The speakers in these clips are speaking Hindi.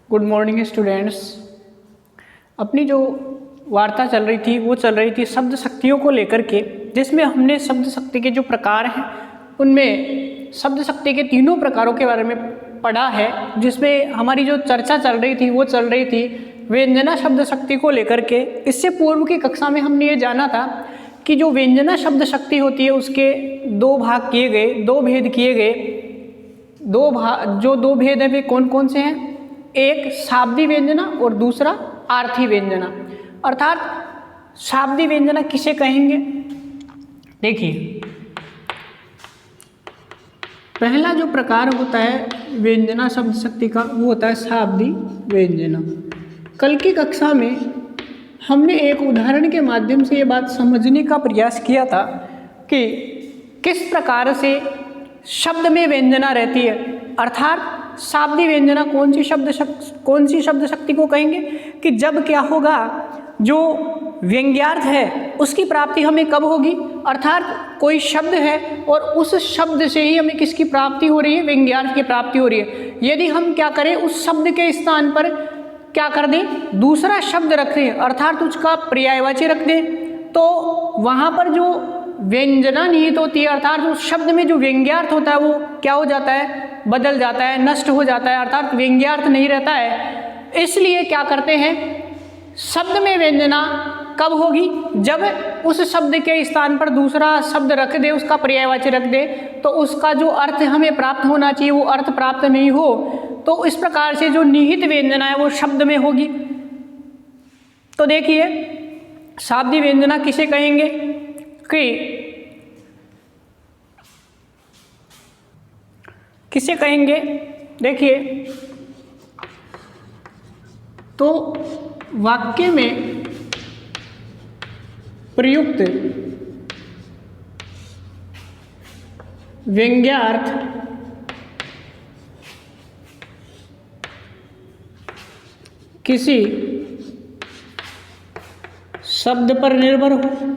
Good morning students. अपनी जो वार्ता चल रही थी वो चल रही थी शब्द शक्तियों को लेकर के, जिसमें हमने शब्द शक्ति के जो प्रकार हैं उनमें शब्द शक्ति के तीनों प्रकारों के बारे में पढ़ा है। जिसमें हमारी जो चर्चा चल रही थी वो चल रही थी व्यंजना शब्द शक्ति को लेकर के। इससे पूर्व की कक्षा में हमने ये जाना था कि जो व्यंजना शब्द शक्ति होती है उसके दो भाग किए गए, दो भेद किए गए। दो भेद हैं वे कौन कौन से हैं? एक शाब्दी व्यंजना और दूसरा आर्थी व्यंजना। अर्थात शाब्दी व्यंजना किसे कहेंगे? देखिए, पहला जो प्रकार होता है व्यंजना शब्द शक्ति का वो होता है शाब्दी व्यंजना। कल की कक्षा में हमने एक उदाहरण के माध्यम से ये बात समझने का प्रयास किया था कि किस प्रकार से शब्द में व्यंजना रहती है। अर्थात शाब्दी व्यंजना कौन सी शब्द शक्ति को कहेंगे कि जब क्या होगा, जो व्यंग्यार्थ है उसकी प्राप्ति हमें कब होगी। अर्थात कोई शब्द है और उस शब्द से ही हमें किसकी प्राप्ति हो रही है? व्यंग्यार्थ की प्राप्ति हो रही है। यदि हम क्या करें, उस शब्द के स्थान पर क्या कर दें, दूसरा शब्द रख दें, अर्थात उसका पर्यायवाची रख दें, तो वहाँ पर जो व्यंजना निहित होती है, अर्थात उस शब्द में जो व्यंग्यार्थ होता है वो क्या हो जाता है? बदल जाता है, नष्ट हो जाता है, अर्थात व्यंग्यार्थ नहीं रहता है। इसलिए क्या करते हैं, शब्द में व्यंजना कब होगी? जब उस शब्द के स्थान पर दूसरा शब्द रख दे, उसका पर्यायवाची रख दे, तो उसका जो अर्थ हमें प्राप्त होना चाहिए वो अर्थ प्राप्त नहीं हो, तो इस प्रकार से जो निहित व्यंजना है वो शब्द में होगी। तो देखिए, शाब्दी व्यंजना किसे कहेंगे किसे कहेंगे? देखिए, तो वाक्य में प्रयुक्त व्यंग्यार्थ किसी शब्द पर निर्भर हो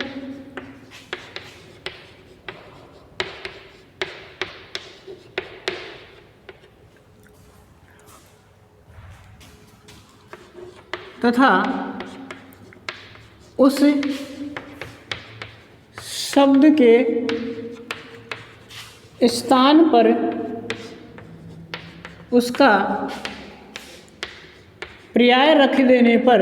तथा उस शब्द के स्थान पर उसका पर्याय रख देने पर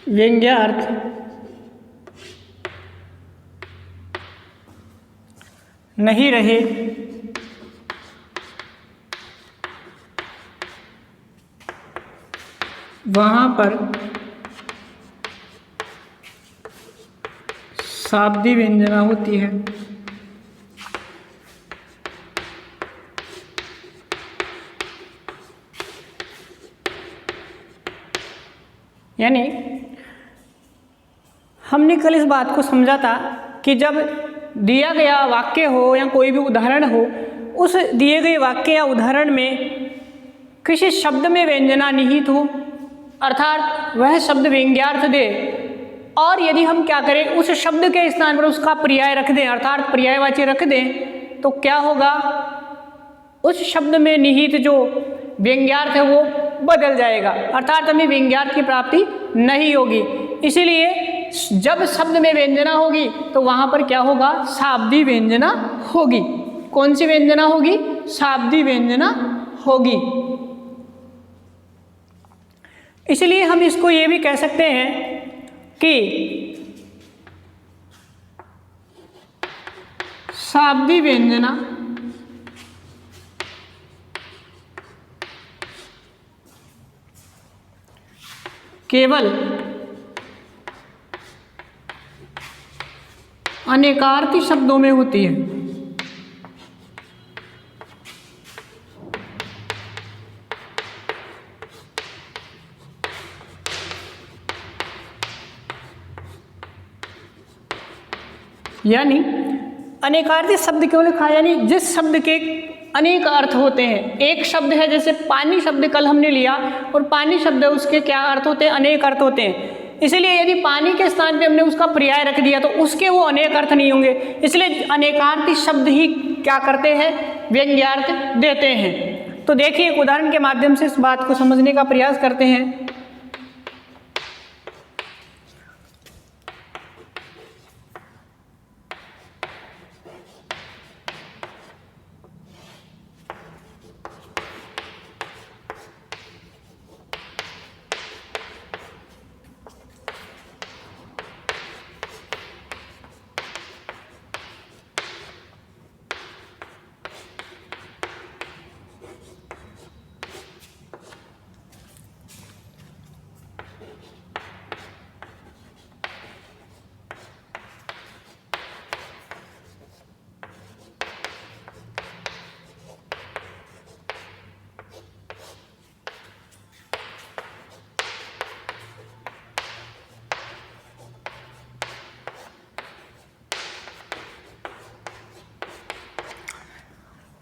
व्यंग्यार्थ नहीं रहे, वहाँ पर शाब्दी व्यंजना होती है। यानी हमने कल इस बात को समझा था कि जब दिया गया वाक्य हो या कोई भी उदाहरण हो, उस दिए गए वाक्य या उदाहरण में किसी शब्द में व्यंजना निहित हो, अर्थात वह शब्द व्यंग्यार्थ दे, और यदि हम क्या करें, उस शब्द के स्थान पर उसका पर्याय रख दें, अर्थात पर्यायवाची रख दें, तो क्या होगा, उस शब्द में निहित जो व्यंग्यार्थ है वो बदल जाएगा, अर्थात हमें व्यंग्यार्थ की प्राप्ति नहीं होगी। इसीलिए जब शब्द में व्यंजना होगी तो वहाँ पर क्या होगा? शाब्दी व्यंजना होगी। कौन सी व्यंजना होगी? शाब्दी व्यंजना होगी। इसलिए हम इसको ये भी कह सकते हैं कि शाब्दी व्यंजना केवल अनेकार्थी शब्दों में होती है। यानी अनेकार्थी शब्द क्यों लिखा? यानी जिस शब्द के अनेक अर्थ होते हैं। एक शब्द है, जैसे पानी शब्द कल हमने लिया, और पानी शब्द है उसके क्या अर्थ होते हैं? अनेक अर्थ होते हैं। इसलिए यदि पानी के स्थान पे हमने उसका पर्याय रख दिया तो उसके वो अनेक अर्थ नहीं होंगे, इसलिए अनेकार्थी शब्द ही क्या करते हैं, व्यंग्यार्थ देते हैं। तो देखिए एक उदाहरण के माध्यम से इस बात को समझने का प्रयास करते हैं।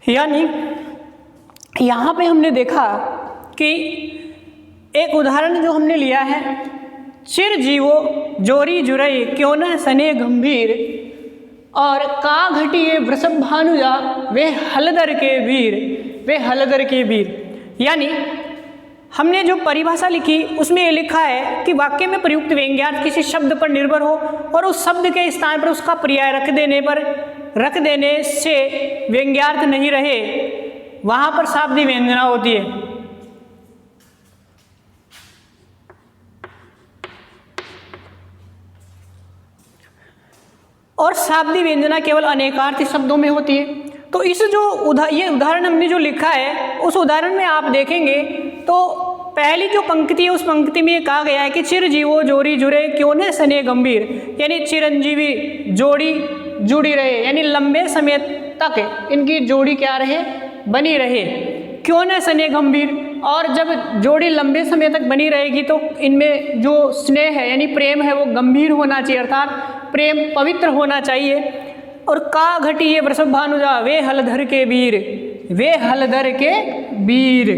यानी यहाँ पे हमने देखा कि एक उदाहरण जो हमने लिया है, चिर जीवो जोरी जुरई क्यों न सने गंभीर, और का घटिए वृषभ भानुजा वे हलदर के वीर, वे हलदर के वीर। यानी हमने जो परिभाषा लिखी उसमें ये लिखा है कि वाक्य में प्रयुक्त व्यंग्यार्थ किसी शब्द पर निर्भर हो और उस शब्द के स्थान पर उसका पर्याय रख देने से व्यंग्यार्थ नहीं रहे, वहां पर शाब्दिक व्यंजना होती है। और शाब्दिक व्यंजना केवल अनेकार्थी शब्दों में होती है। तो इस जो ये उदाहरण हमने जो लिखा है उस उदाहरण में आप देखेंगे तो पहली जो पंक्ति है उस पंक्ति में कहा गया है कि चिर जीवो जोड़ी जुड़े क्यों न सने गंभीर, यानी चिरंजीवी जोड़ी जुड़ी रहे, यानी लंबे समय तक इनकी जोड़ी क्या रहे, बनी रहे, क्यों न सने गंभीर। और जब जोड़ी लंबे समय तक बनी रहेगी तो इनमें जो स्नेह है यानी प्रेम है वो गंभीर होना चाहिए, अर्थात प्रेम पवित्र होना चाहिए। और का घटी ये वृषभ भानुजा वे हलधर के वीर, वे हलधर के वीर,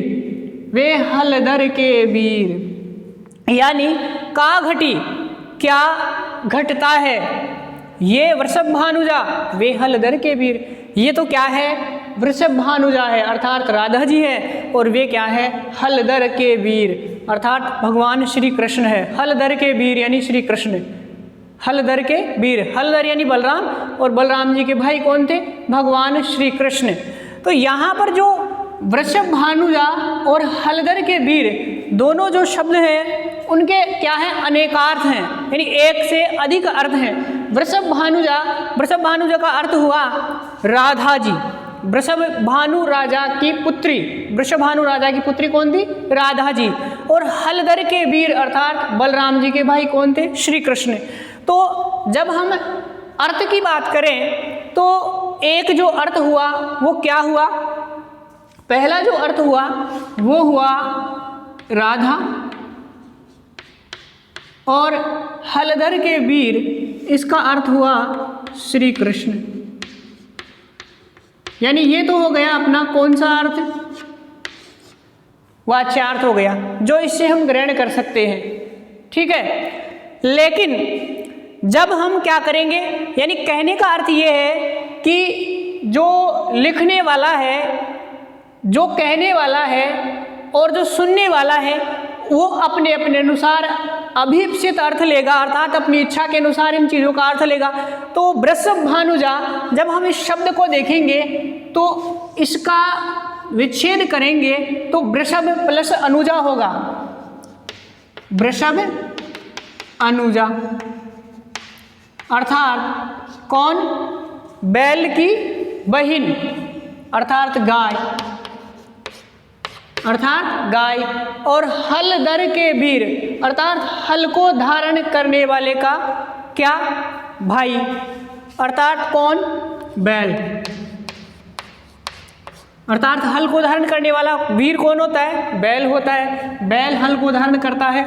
वे हलधर के वीर। यानी का घटी क्या घटता है, ये वृषभ भानुजा वे हलधर के वीर, ये तो क्या है, वृषभ भानुजा है अर्थात राधा जी है, और वे क्या है, हलधर के वीर अर्थात भगवान श्री कृष्ण है। हलधर के वीर यानी श्री कृष्ण, हलधर के वीर, हलधर यानी बलराम, और बलराम जी के भाई कौन थे, भगवान श्री कृष्ण। तो यहाँ पर जो वृषभ भानुजा और हलधर के वीर दोनों जो शब्द हैं उनके क्या है, अनेकार्थ हैं, यानी एक से अधिक अर्थ हैं। वृषभ भानुजा का अर्थ हुआ राधा जी, वृषभ भानु राजा की पुत्री, वृषभ भानु राजा की पुत्री कौन थी, राधा जी। और हलधर के वीर अर्थात बलराम जी के भाई कौन थे, श्री कृष्ण। तो जब हम अर्थ की बात करें तो एक जो अर्थ हुआ वो क्या हुआ, पहला जो अर्थ हुआ वो हुआ राधा, और हलधर के वीर इसका अर्थ हुआ श्री कृष्ण। यानी ये तो हो गया अपना कौन सा अर्थ, वाच्यार्थ हो गया जो इससे हम ग्रहण कर सकते हैं, ठीक है। लेकिन जब हम क्या करेंगे, यानी कहने का अर्थ ये है कि जो लिखने वाला है, जो कहने वाला है और जो सुनने वाला है वो अपने अपने अनुसार अभीप्सित अर्थ लेगा, अर्थात अपनी इच्छा के अनुसार इन चीज़ों का अर्थ लेगा। तो वृषभ भानुजा जब हम इस शब्द को देखेंगे तो इसका विच्छेद करेंगे तो वृषभ प्लस अनुजा होगा, वृषभ अनुजा अर्थात कौन, बैल की बहिन अर्थात गाय, अर्थात गाय। और हलधर के वीर अर्थात हल को धारण करने वाले का क्या, भाई अर्थात कौन, बैल। अर्थात हल को धारण करने वाला वीर कौन होता है, बैल होता है, बैल हल को धारण करता है।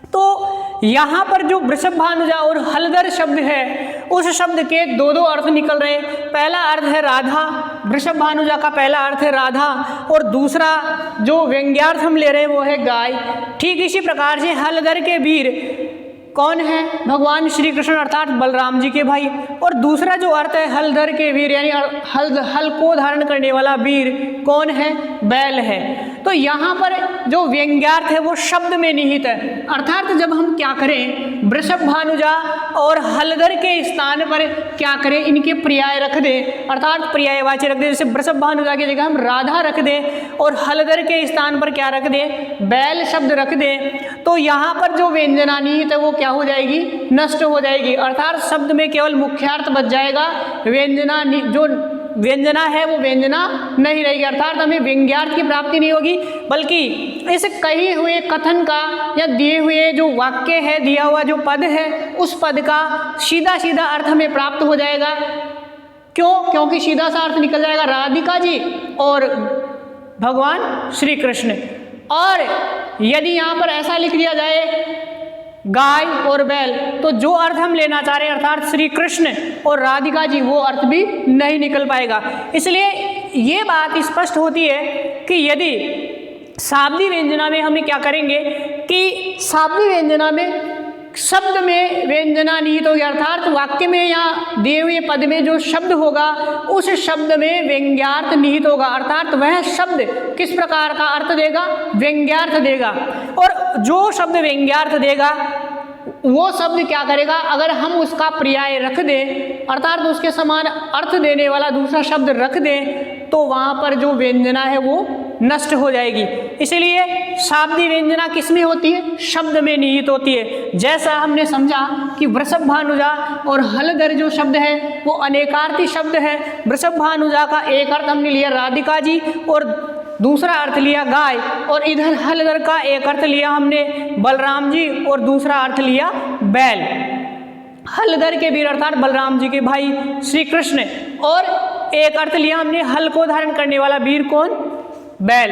तो यहाँ पर जो वृषभ भानुजा और हलधर शब्द है उस शब्द के दो दो अर्थ निकल रहे हैं। पहला अर्थ है राधा, वृषभ भानुजा का पहला अर्थ है राधा, और दूसरा जो व्यंग्यार्थ हम ले रहे हैं वो है गाय। ठीक इसी प्रकार से हलधर के वीर कौन है? भगवान श्री कृष्ण अर्थात बलराम जी के भाई। और दूसरा जो अर्थ है हलधर के वीर, यानी हल को धारण करने वाला वीर कौन है? बैल है। तो यहाँ पर जो व्यंग्यार्थ है वो शब्द में निहित है। अर्थात जब हम क्या करें, वृषभ भानुजा और हलधर के स्थान पर क्या करें, इनके पर्याय रख दें, अर्थात पर्यायवाची रख दें। जैसे वृषभ भानुजा की जगह हम राधा रख दें और हलधर के स्थान पर क्या रख दें, बैल शब्द रख दें, तो यहाँ पर जो व्यंजना निहित है वो क्या हो जाएगी? नष्ट हो जाएगी। अर्थात शब्द में केवल मुख्यार्थ बच जाएगा, व्यंजना जो व्यंजना है वो व्यंजना नहीं रहेगी। अर्थात हमें व्यंग्यार्थ की प्राप्ति नहीं होगी, बल्कि इस कहे हुए कथन का या दिए हुए जो वाक्य है, दिया हुआ जो पद है, उस पद का सीधा सीधा अर्थ हमें प्राप्त हो जाएगा। क्यों? क्योंकि सीधा सा अर्थ निकल जाएगा राधिका जी और भगवान श्री कृष्ण। और यदि यहाँ पर ऐसा लिख दिया जाए गाय और बैल, तो जो अर्थ हम लेना चाह रहे हैं अर्थात श्री कृष्ण और राधिका जी, वो अर्थ भी नहीं निकल पाएगा। इसलिए ये बात स्पष्ट होती है कि यदि शाब्दी व्यंजना में हमें क्या करेंगे कि शाब्दी व्यंजना में शब्द में व्यंजना निहित होगी, अर्थात वाक्य में या दिए हुए पद में जो शब्द होगा उस शब्द में व्यंग्यार्थ निहित होगा। अर्थात वह शब्द किस प्रकार का अर्थ देगा? व्यंग्यार्थ देगा। और जो शब्द व्यंग्यार्थ देगा वो शब्द क्या करेगा? अगर हम उसका पर्याय रख दें, अर्थात उसके समान अर्थ देने वाला दूसरा शब्द रख दें, तो वहाँ पर जो व्यंजना है वो नष्ट हो जाएगी। इसलिए शाब्दी व्यंजना किस में होती है? शब्द में निहित होती है। जैसा हमने समझा कि वृषभ भानुजा और हलधर जो शब्द है वो अनेकार्थी शब्द है। वृषभ भानुजा का एक अर्थ हमने लिया राधिका जी और दूसरा अर्थ लिया गाय, और इधर हलधर का एक अर्थ लिया हमने बलराम जी और दूसरा अर्थ लिया बैल। हलधर के वीर अर्थात बलराम जी के भाई श्री कृष्ण, और एक अर्थ लिया हमने हल को धारण करने वाला वीर कौन? बैल।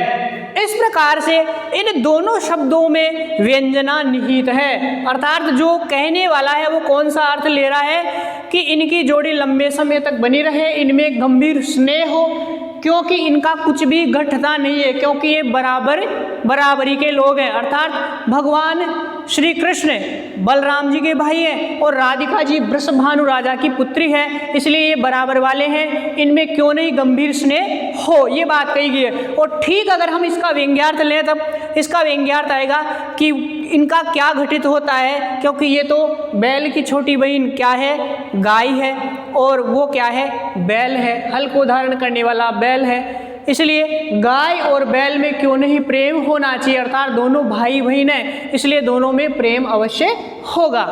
इस प्रकार से इन दोनों शब्दों में व्यंजना निहित है। अर्थात जो कहने वाला है वो कौन सा अर्थ ले रहा है कि इनकी जोड़ी लंबे समय तक बनी रहे, इनमें गंभीर स्नेह हो, क्योंकि इनका कुछ भी घटता नहीं है, क्योंकि ये बराबरी के लोग हैं। अर्थात भगवान श्री कृष्ण बलराम जी के भाई हैं और राधिका जी वृषभानु राजा की पुत्री है, इसलिए ये बराबर वाले हैं, इनमें क्यों नहीं गंभीर स्नेह हो, ये बात कही गई है। और ठीक अगर हम इसका व्यंग्यार्थ लें तब इसका व्यंग्यार्थ आएगा कि इनका क्या घटित होता है, क्योंकि ये तो बैल की छोटी बहन क्या है? गाय है, और वो क्या है? बैल है, हल को धारण करने वाला बैल है। इसलिए गाय और बैल में क्यों नहीं प्रेम होना चाहिए, अर्थात दोनों भाई बहन हैं, इसलिए दोनों में प्रेम अवश्य होगा।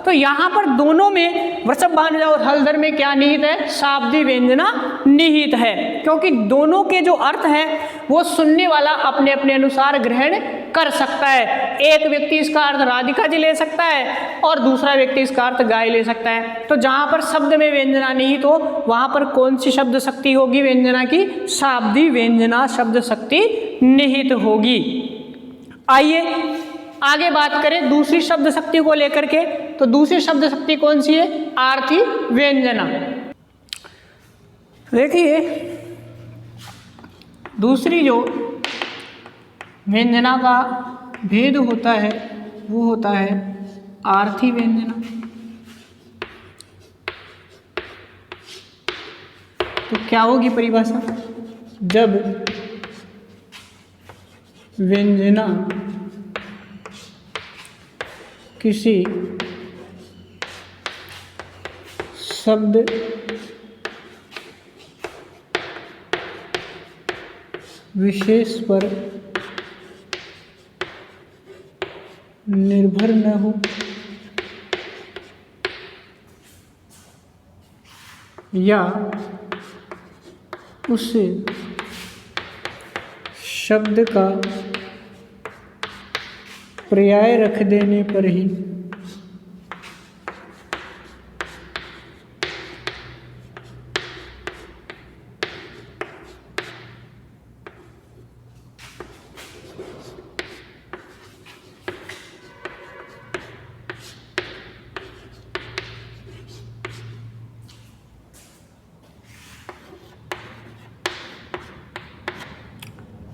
तो यहाँ पर दोनों में वृषभ भानुजा और हलधर में क्या निहित है? शाब्दी व्यंजना निहित है, क्योंकि दोनों के जो अर्थ हैं वो सुनने वाला अपने अपने अनुसार ग्रहण कर सकता है। एक व्यक्ति इसका अर्थ राधिका जी ले सकता है और दूसरा व्यक्ति इसका अर्थ गाय ले सकता है। तो जहाँ पर शब्द में व्यंजना निहित हो वहाँ पर कौन सी शब्द शक्ति होगी व्यंजना की? शाब्दी व्यंजना शब्द शक्ति निहित होगी। आइए आगे बात करें दूसरी शब्द शक्ति को लेकर के। तो दूसरी शब्द शक्ति कौन सी है? आर्थी व्यंजना। देखिए दूसरी जो व्यंजना का भेद होता है वो होता है आर्थी व्यंजना। तो क्या होगी परिभाषा? जब व्यंजना किसी शब्द विशेष पर निर्भर न हो या उस शब्द का पर्याय रख देने पर ही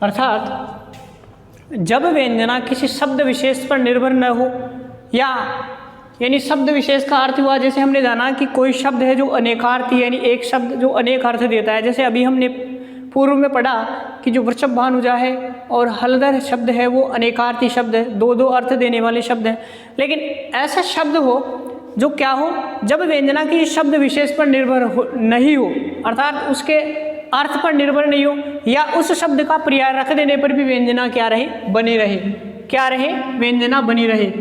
अर्थात जब व्यंजना किसी शब्द विशेष पर निर्भर न हो या यानी शब्द विशेष का अर्थ हुआ, जैसे हमने जाना कि कोई शब्द है जो अनेकार्थी, यानी एक शब्द जो अनेक अर्थ देता है। जैसे अभी हमने पूर्व में पढ़ा कि जो वृषभानुजा है और हलधर शब्द है वो अनेकार्थी शब्द है, दो दो अर्थ देने वाले शब्द हैं। लेकिन ऐसा शब्द हो जो क्या हो, जब व्यंजना की शब्द विशेष पर निर्भर नहीं हो, अर्थात उसके अर्थ पर निर्भर नहीं हो, या उस शब्द का पर्याय रख देने पर भी व्यंजना क्या रहे, बनी रहे। क्या रहे, व्यंजना बनी रहे,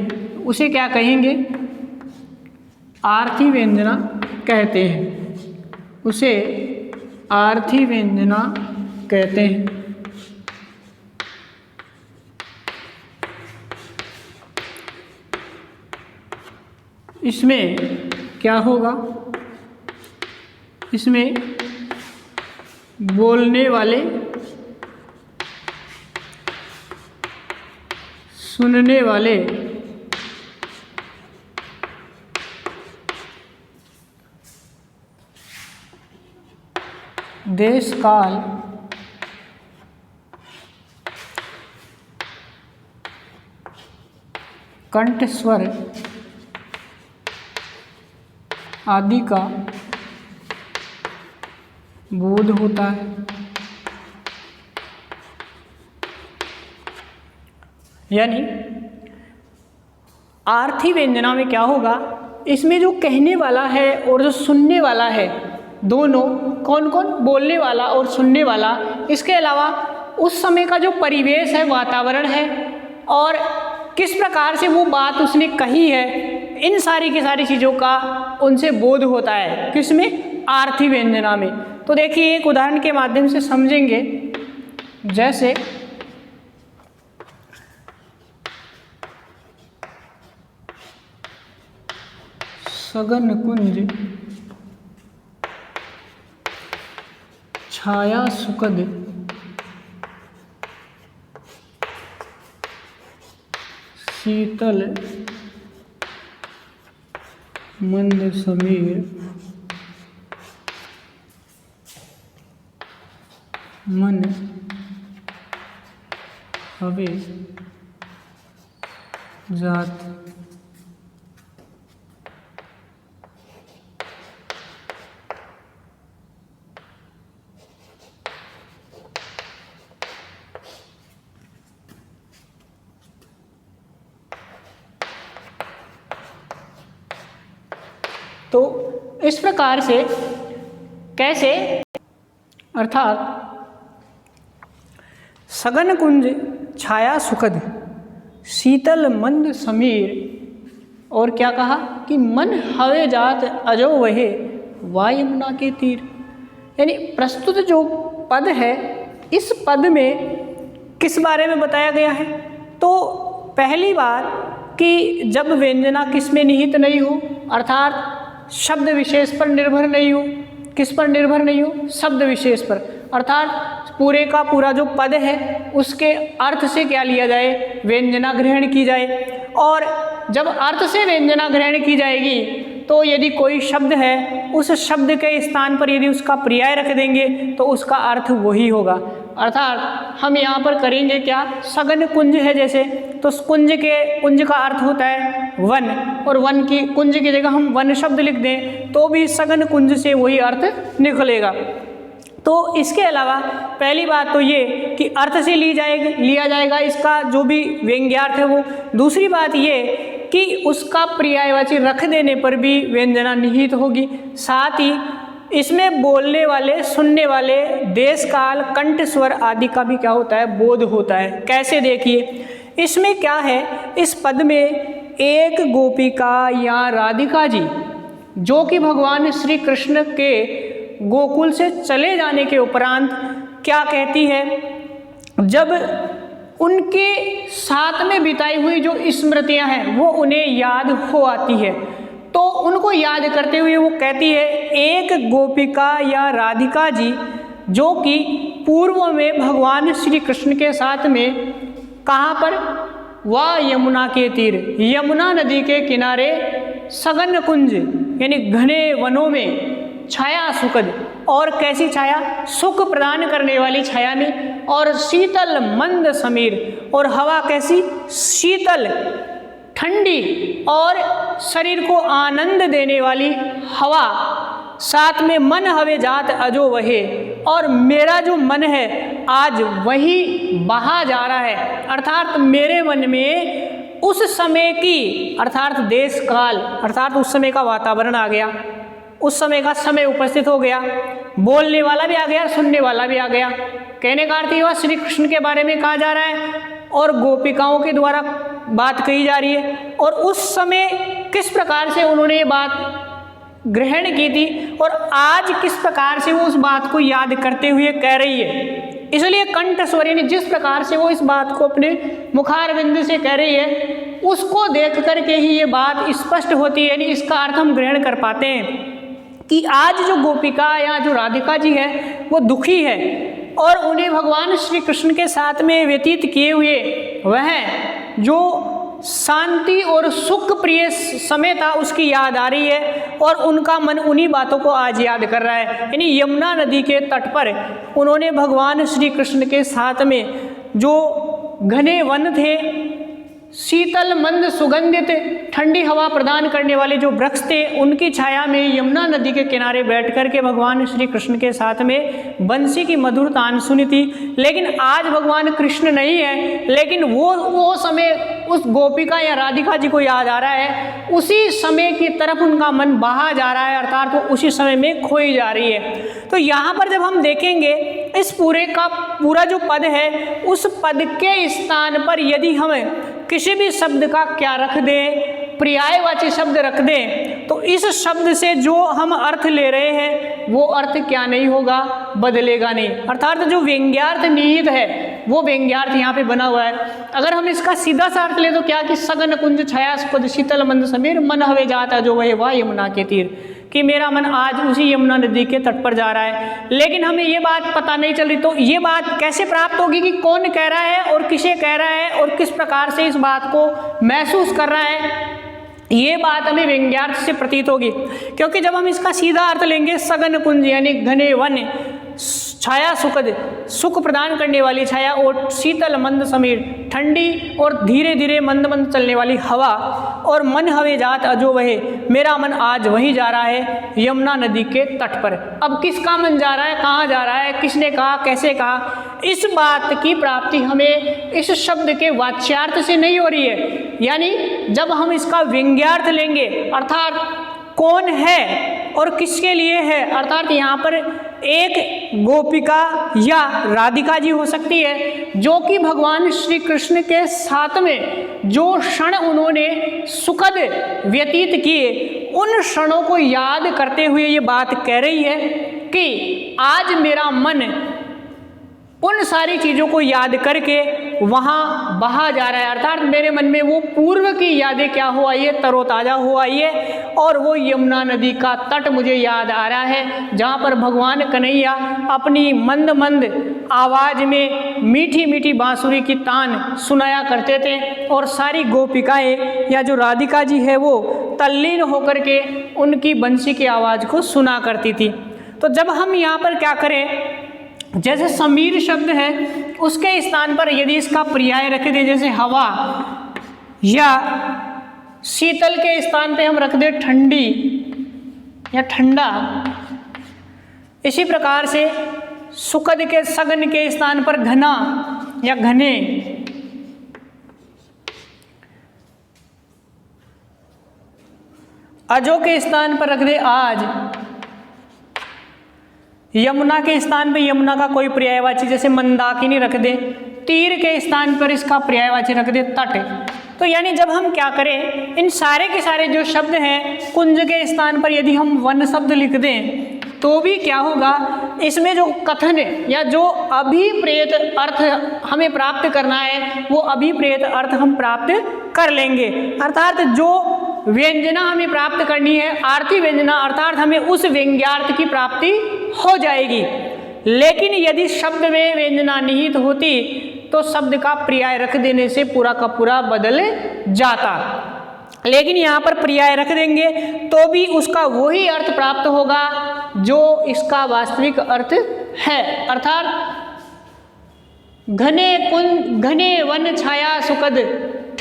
उसे क्या कहेंगे, आर्थी व्यंजना कहते हैं। उसे आर्थी व्यंजना कहते हैं। इसमें क्या होगा, इसमें बोलने वाले, सुनने वाले, देश काल, कंठ स्वर आदि का बोध होता है। यानी आर्थी व्यंजना में क्या होगा, इसमें जो कहने वाला है और जो सुनने वाला है, दोनों, कौन कौन, बोलने वाला और सुनने वाला, इसके अलावा उस समय का जो परिवेश है, वातावरण है, और किस प्रकार से वो बात उसने कही है, इन सारी की सारी चीज़ों का उनसे बोध होता है। किसमें, आर्थी व्यंजना में। तो देखिए एक उदाहरण के माध्यम से समझेंगे। जैसे सघन कुंज, छाया सुखद, शीतल मंद समीर, मन हवे जात। तो इस प्रकार से कैसे, अर्थात सघन कुंज, छाया सुखद, शीतल मंद समीर, और क्या कहा कि मन हवे जात अजो वहे वायुमना के तीर। यानी प्रस्तुत जो पद है, इस पद में किस बारे में बताया गया है, तो पहली बात कि जब व्यंजना किस में निहित नहीं हो, अर्थात शब्द विशेष पर निर्भर नहीं हो। किस पर निर्भर नहीं हो, शब्द विशेष पर, अर्थात पूरे का पूरा जो पद है उसके अर्थ से क्या लिया जाए, व्यंजना ग्रहण की जाए। और जब अर्थ से व्यंजना ग्रहण की जाएगी तो यदि कोई शब्द है, उस शब्द के स्थान पर यदि उसका पर्याय रख देंगे तो उसका अर्थ वही होगा। अर्थात हम यहाँ पर करेंगे क्या, सघन कुंज है जैसे, तो कुंज का अर्थ होता है वन, और वन की, कुंज की जगह हम वन शब्द लिख दें तो भी सघन कुंज से वही अर्थ निकलेगा। तो इसके अलावा पहली बात तो ये कि अर्थ से लिया जाएगा इसका जो भी व्यंग्यार्थ है वो। दूसरी बात ये कि उसका पर्यायवाची रख देने पर भी व्यंजना निहित होगी। साथ ही इसमें बोलने वाले, सुनने वाले, देश काल, कंठ स्वर आदि का भी क्या होता है, बोध होता है। कैसे, देखिए इसमें क्या है, इस पद में एक गोपिका या राधिका जी जो कि भगवान श्री कृष्ण के गोकुल से चले जाने के उपरांत क्या कहती है, जब उनके साथ में बिताई हुई जो स्मृतियां हैं वो उन्हें याद हो आती है, तो उनको याद करते हुए वो कहती है, एक गोपिका या राधिका जी जो कि पूर्व में भगवान श्री कृष्ण के साथ में कहाँ पर, वह यमुना के तीर, यमुना नदी के किनारे सघन कुंज यानी घने वनों में, छाया सुखद, और कैसी छाया, सुख प्रदान करने वाली छाया में, और शीतल मंद समीर, और हवा कैसी, शीतल ठंडी और शरीर को आनंद देने वाली हवा, साथ में मन हवे जात अजो वहे, और मेरा जो मन है आज वही बहा जा रहा है। अर्थात मेरे मन में उस समय की, अर्थात देश काल, अर्थात उस समय का वातावरण आ गया, उस समय का समय उपस्थित हो गया, बोलने वाला भी आ गया, सुनने वाला भी आ गया। कहने का अर्थ यह श्री कृष्ण के बारे में कहा जा रहा है और गोपिकाओं के द्वारा बात कही जा रही है, और उस समय किस प्रकार से उन्होंने ये बात ग्रहण की थी और आज किस प्रकार से वो उस बात को याद करते हुए कह रही है। इसलिए कंठस्वरी ने जिस प्रकार से वो इस बात को अपने मुखारविंद से कह रही है, उसको देख करके ही ये बात स्पष्ट होती है, यानी इसका अर्थ हम ग्रहण कर पाते हैं कि आज जो गोपिका या जो राधिका जी है वो दुखी है और उन्हें भगवान श्री कृष्ण के साथ में व्यतीत किए हुए वह जो शांति और सुख प्रिय समय था उसकी याद आ रही है, और उनका मन उन्हीं बातों को आज याद कर रहा है। यानी यमुना नदी के तट पर उन्होंने भगवान श्री कृष्ण के साथ में जो घने वन थे, शीतल मंद सुगंधित ठंडी हवा प्रदान करने वाले जो वृक्ष थे, उनकी छाया में यमुना नदी के किनारे बैठ कर के भगवान श्री कृष्ण के साथ में बंसी की मधुर तान सुनी थी। लेकिन आज भगवान कृष्ण नहीं है, लेकिन वो समय उस गोपिका या राधिका जी को याद आ रहा है, उसी समय की तरफ उनका मन बहा जा रहा है, अर्थात वो उसी समय में खोई जा रही है। तो यहाँ पर जब हम देखेंगे इस पूरे का पूरा जो पद है, उस पद के स्थान पर यदि हम किसी भी शब्द का क्या रख दें, पर्यायवाची शब्द रख दें, तो इस शब्द से जो हम अर्थ ले रहे हैं वो अर्थ क्या नहीं होगा, बदलेगा नहीं। अर्थात जो व्यंग्यार्थ निहित है वो व्यंग्यार्थ यहाँ पे बना हुआ है। अगर हम इसका सीधा सा अर्थ ले तो क्या कि सगन कुंज छायास्पद शीतल मंद समीर मन हवे जाता जो वह वाह यमुना के तीर, कि मेरा मन आज उसी यमुना नदी के तट पर जा रहा है। लेकिन हमें ये बात पता नहीं चल रही, तो ये बात कैसे प्राप्त होगी कि कौन कह रहा है और किसे कह रहा है और किस प्रकार से इस बात को महसूस कर रहा है, ये बात हमें व्यंग्यार्थ से प्रतीत होगी। क्योंकि जब हम इसका सीधा अर्थ लेंगे, सगन कुंज यानी घने वन, छाया सुखद सुख प्रदान करने वाली छाया, और शीतल मंद समीर ठंडी और धीरे धीरे मंद मंद चलने वाली हवा, और मन हवे जात अजो वहे, मेरा मन आज वही जा रहा है यमुना नदी के तट पर। अब किसका मन जा रहा है, कहाँ जा रहा है, किसने कहा, कैसे कहा, इस बात की प्राप्ति हमें इस शब्द के वाच्यार्थ से नहीं हो रही है। यानी जब हम इसका व्यंग्यार्थ लेंगे, अर्थात कौन है और किसके लिए है, अर्थात यहाँ पर एक गोपिका या राधिका जी हो सकती है जो कि भगवान श्री कृष्ण के साथ में जो क्षण उन्होंने सुखद व्यतीत किए, उन क्षणों को याद करते हुए ये बात कह रही है कि आज मेरा मन उन सारी चीज़ों को याद करके वहाँ बहा जा रहा है। अर्थात मेरे मन में वो पूर्व की यादें क्या हो आई है, तरोताज़ा हो आई है, और वो यमुना नदी का तट मुझे याद आ रहा है जहाँ पर भगवान कन्हैया अपनी मंद मंद आवाज़ में मीठी मीठी बांसुरी की तान सुनाया करते थे, और सारी गोपिकाएँ या जो राधिका जी है वो तल्लीन होकर के उनकी बंसी की आवाज़ को सुना करती थी। तो जब हम यहाँ पर क्या करें, जैसे समीर शब्द है उसके स्थान पर यदि इसका पर्याय रख दें, जैसे हवा, या शीतल के स्थान पे हम रख दें ठंडी या ठंडा, इसी प्रकार से सुखद के सगन के स्थान पर घना या घने, अजो के स्थान पर रख दे आज, यमुना के स्थान पे यमुना का कोई पर्यायवाची जैसे मंदाकिनी रख दे, तीर के स्थान पर इसका पर्यायवाची रख दे तट। तो यानी जब हम क्या करें, इन सारे के सारे जो शब्द हैं, कुंज के स्थान पर यदि हम वन शब्द लिख दें तो भी क्या होगा, इसमें जो कथन या जो अभिप्रेत अर्थ हमें प्राप्त करना है वो अभिप्रेत अर्थ हम प्राप्त कर लेंगे। अर्थात जो व्यंजना हमें प्राप्त करनी है, आरती व्यंजना, अर्थात हमें उस व्यंग्यार्थ की प्राप्ति हो जाएगी। लेकिन यदि शब्द में व्यंजना निहित होती तो शब्द का पर्याय रख देने से पूरा का पूरा बदल जाता, लेकिन यहाँ पर पर्याय रख देंगे तो भी उसका वही अर्थ प्राप्त होगा जो इसका वास्तविक अर्थ है। अर्थात घने वन छाया सुखद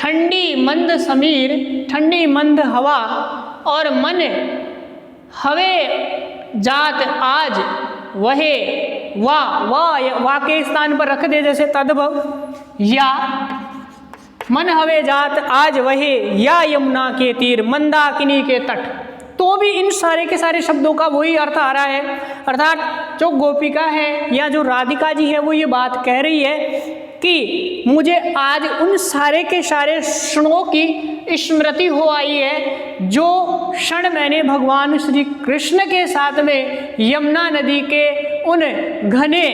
ठंडी मंद समीर, ठंडी मंद हवा और मन हवे जात आज वहे, वाह के स्थान पर रख दे जैसे तद्भव, या मन हवे जात आज वहे, या यमुना के तीर मंदाकिनी के तट। तो भी इन सारे के सारे शब्दों का वही अर्थ आ रहा है। अर्थात जो गोपिका है या जो राधिका जी है वो ये बात कह रही है कि मुझे आज उन सारे के सारे क्षणों की स्मृति हो आई है जो क्षण मैंने भगवान श्री कृष्ण के साथ में यमुना नदी के उन घने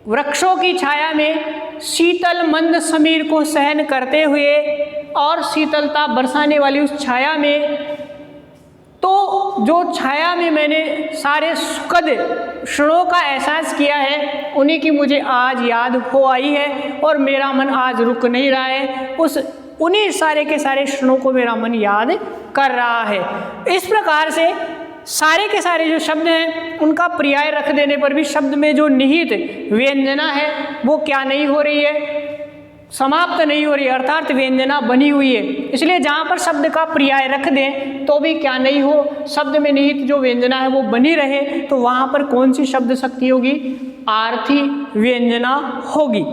वृक्षों की छाया में शीतल मंद समीर को सहन करते हुए और शीतलता बरसाने वाली उस छाया में, तो जो छाया में मैंने सारे सुखद क्षणों का एहसास किया है उन्हीं की मुझे आज याद हो आई है और मेरा मन आज रुक नहीं रहा है, उन्हीं सारे के सारे क्षणों को मेरा मन याद कर रहा है। इस प्रकार से सारे के सारे जो शब्द हैं उनका पर्याय रख देने पर भी शब्द में जो निहित व्यंजना है वो क्या नहीं हो रही है, समाप्त नहीं हो रही है, अर्थात व्यंजना बनी हुई है। इसलिए जहाँ पर शब्द का पर्याय रख दें तो भी क्या नहीं हो, शब्द में निहित जो व्यंजना है वो बनी रहे, तो वहाँ पर कौन सी शब्द शक्ति होगी, आर्थी व्यंजना होगी।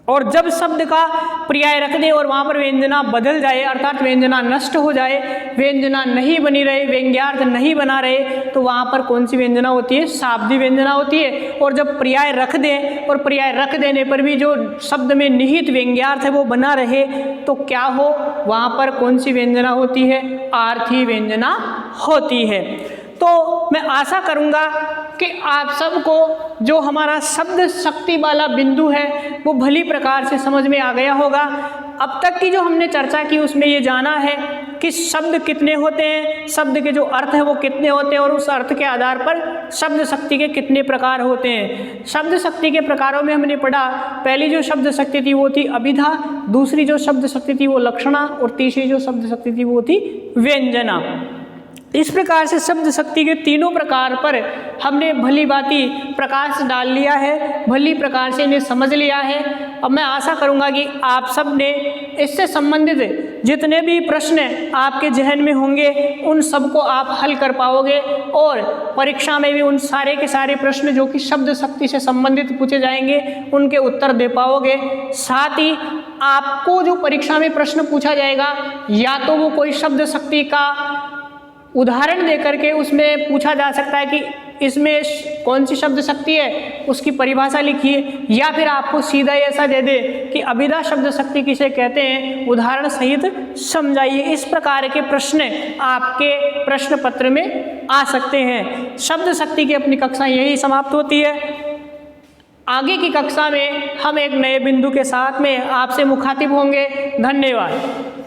और जब शब्द का पर्याय रख दे और वहाँ पर व्यंजना बदल जाए, अर्थात व्यंजना नष्ट हो जाए, व्यंजना नहीं बनी रहे, व्यंग्यार्थ नहीं बना रहे, तो वहाँ पर कौन सी व्यंजना होती है, शाब्दी व्यंजना होती है। और जब पर्याय रख दें और पर्याय रख देने पर भी जो शब्द में निहित व्यंग्यार्थ है वो बना रहे, तो क्या हो, वहाँ पर कौन सी व्यंजना होती है, आर्थी व्यंजना होती है। तो मैं आशा करूँगा कि आप सबको जो हमारा शब्द शक्ति वाला बिंदु है वो भली प्रकार से समझ में आ गया होगा। अब तक की जो हमने चर्चा की उसमें ये जाना है कि शब्द कितने होते हैं, शब्द के जो अर्थ हैं वो कितने होते हैं और उस अर्थ के आधार पर शब्द शक्ति के कितने प्रकार होते हैं। शब्द शक्ति के प्रकारों में हमने पढ़ा, पहली जो शब्द शक्ति थी वो थी अभिधा, दूसरी जो शब्द शक्ति थी वो लक्षणा और तीसरी जो शब्द शक्ति थी वो थी व्यंजना। इस प्रकार से शब्द शक्ति के तीनों प्रकार पर हमने भली भांति प्रकाश डाल लिया है, भली प्रकार से इन्हें समझ लिया है। अब मैं आशा करूंगा कि आप सब ने इससे संबंधित जितने भी प्रश्न आपके जहन में होंगे उन सबको आप हल कर पाओगे और परीक्षा में भी उन सारे के सारे प्रश्न जो कि शब्द शक्ति से संबंधित पूछे जाएंगे उनके उत्तर दे पाओगे। साथ ही आपको जो परीक्षा में प्रश्न पूछा जाएगा या तो वो कोई शब्द शक्ति का उदाहरण दे करके उसमें पूछा जा सकता है कि इसमें कौन सी शब्द शक्ति है उसकी परिभाषा लिखिए, या फिर आपको सीधा ऐसा दे दे कि अभिधा शब्द शक्ति किसे कहते हैं उदाहरण सहित समझाइए। इस प्रकार के प्रश्न आपके प्रश्न पत्र में आ सकते हैं। शब्द शक्ति की अपनी कक्षा यही समाप्त होती है। आगे की कक्षा में हम एक नए बिंदु के साथ में आपसे मुखातिब होंगे। धन्यवाद।